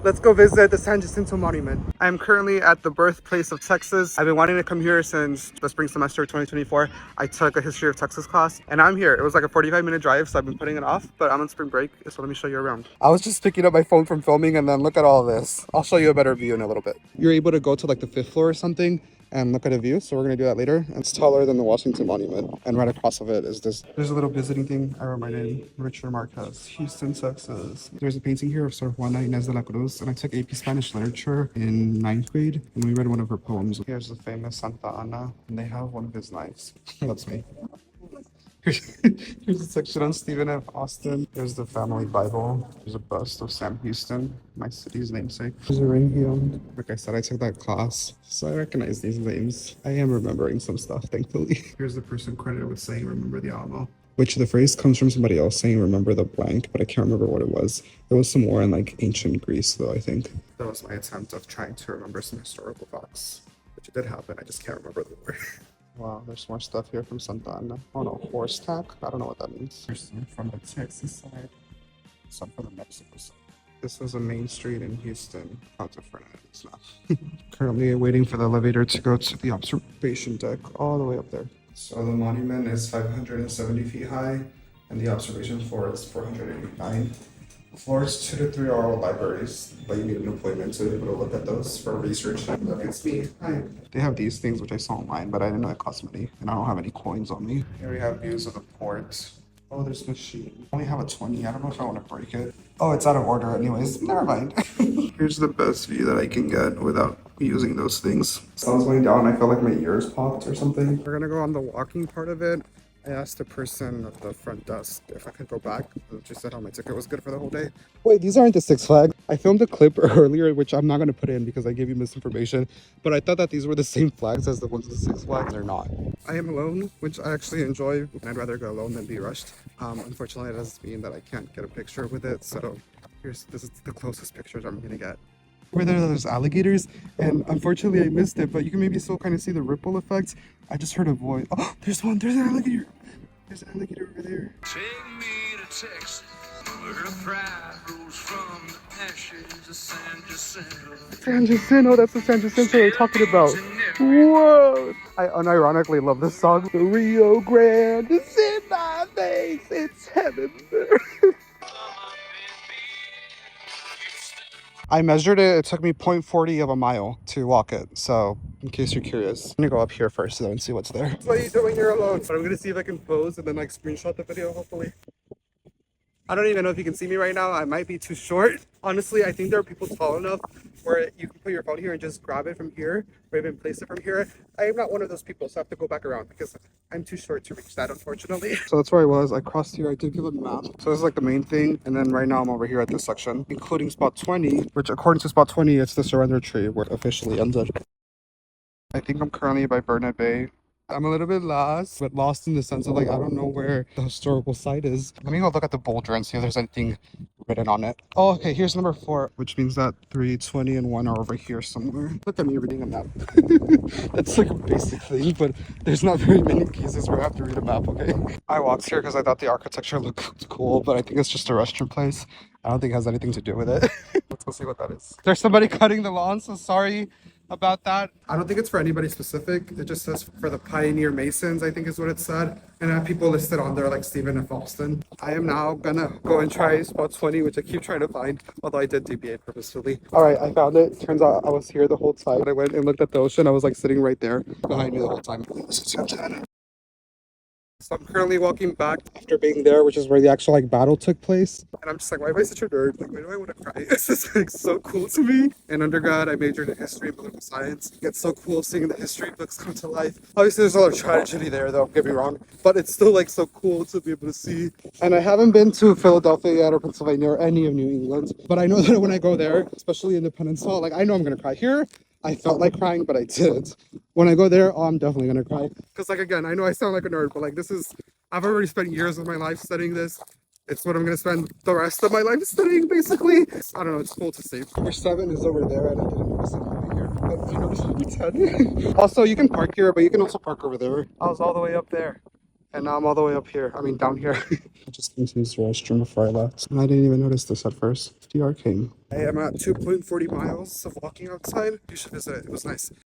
Let's go visit the San Jacinto Monument. I'm currently at the birthplace of Texas. I've been wanting to come here since the spring semester 2024. I took a history of Texas class and I'm here. It was like a 45-minute drive, so I've been putting it off, but I'm on spring break, so let me show you around. I was just picking up my phone from filming and then look at all this. I'll show you a better view in a little bit. You're able to go to like the 5th floor or something and look at a view, so we're gonna do that later. It's taller than the Washington Monument, and right across of it is this. There's a little visiting thing. I wrote my name, Richard Marquez, Houston, Texas. There's a painting here of Sor Juana Inés de la Cruz, and I took AP Spanish Literature in 9th grade, and we read one of her poems. Here's the famous Santa Ana, and they have one of his knives. That's me. Here's a section on Stephen F. Austin. There's the family Bible. There's a bust of Sam Houston, my city's namesake. There's a ring he owned. Like I said, I took that class, so I recognize these names. I am remembering some stuff, thankfully. Here's the person credited with saying, "Remember the Alamo." Which the phrase comes from somebody else saying, "Remember the blank," but I can't remember what it was. There was some war in like ancient Greece, though, I think. That was my attempt of trying to remember some historical facts, which did happen. I just can't remember the word. Wow, there's more stuff here from Santa Ana. Oh no, horse tack? I don't know what that means. There's some from the Texas side, some from the Mexico side. This was a main street in Houston. How different it is now. Currently waiting for the elevator to go to the observation deck all the way up there. So the monument is 570 feet high and the observation floor is 489. Floors 2 to 3 are all libraries, but you need an appointment to be able to look at those for research. Look, it's me. Hi. They have these things which I saw online, but I didn't know it cost money, and I don't have any coins on me. Here we have views of the port. Oh, there's machine. I only have a 20. I don't know if I want to break it. Oh, it's out of order anyways. Never mind. Here's the best view that I can get without using those things. Sun's going down. I felt like my ears popped or something. We're gonna go on the walking part of it. I asked the person at the front desk if I could go back. She said, "Oh, my ticket was good for the whole day." Wait, these aren't the Six Flags. I filmed a clip earlier, which I'm not going to put in because I gave you misinformation, but I thought that these were the same flags as the ones at the Six Flags. They're not. I am alone, which I actually enjoy, and I'd rather go alone than be rushed. Unfortunately, it doesn't mean that I can't get a picture with it, so this is the closest pictures I'm going to get. Over there's alligators, and unfortunately I missed it, but you can maybe still kind of see the ripple effects. I just heard a voice. Oh, there's an alligator. There's an alligator over there. Take me to Texas, where the pride rose from the ashes of San Jacinto. San Jacinto, that's the San Jacinto they're talking about. Whoa! I unironically love this song. The Rio Grande is in my face, it's heaven there. I measured it. It took me 0.40 of a mile to walk it. So, in case you're curious, I'm gonna go up here first though and see what's there. What are you doing here alone? But I'm gonna see if I can pose and then like screenshot the video, hopefully. I don't even know if you can see me right now. I might be too short. Honestly, I think there are people tall enough where you can put your phone here and just grab it from here or even place it from here. I am not one of those people, so I have to go back around because I'm too short to reach that, unfortunately. So that's where I was. I crossed here. I did give a map. So this is like the main thing. And then right now I'm over here at this section, including spot 20, which according to spot 20, it's the surrender tree where it officially ended. I think I'm currently by Burnett Bay. I'm a little bit lost, but lost in the sense of like, I don't know where the historical site is. Let me go look at the boulder and see if there's anything written on it. Oh, okay, here's number 4, which means that 3, 20, and 1 are over here somewhere. Look at me reading a map. That's like a basic thing, but there's not very many cases where I have to read a map, okay? I walked here because I thought the architecture looked cool, but I think it's just a restroom place. I don't think it has anything to do with it. Let's go see what that is. There's somebody cutting the lawn, so sorry about that. I don't think it's for anybody specific. It just says for the Pioneer Masons, I think is what it said. And I have people listed on there like Stephen F. Austin. I am now gonna go and try spot 20, which I keep trying to find, although I did deviate purposefully. All right, I found it. Turns out I was here the whole time. When I went and looked at the ocean, I was like sitting right there behind me the whole time. So I'm currently walking back after being there, which is where the actual like battle took place. And I'm just like, why am I such a nerd? Like, why do I want to cry? This is like so cool to me. In undergrad, I majored in history and political science. It's so cool seeing the history books come to life. Obviously, there's a lot of tragedy there, though, don't get me wrong. But it's still like so cool to be able to see. And I haven't been to Philadelphia yet or Pennsylvania or any of New England. But I know that when I go there, especially in the peninsula, like I know I'm going to cry. Here, I felt like crying, but I didn't. When I go there, oh, I'm definitely gonna cry. Because like, again, I know I sound like a nerd, but like I've already spent years of my life studying this. It's what I'm gonna spend the rest of my life studying, basically. I don't know, it's cool to see. Number 7 is over there, and I didn't notice it over here. But you notice number 10. Also, you can park here, but you can also park over there. I was all the way up there. And now I'm all the way up here. I mean, down here. I just came to use the restroom before I left. And I didn't even notice this at first. DR King. I am at 2.40 miles of walking outside. You should visit it. It was nice.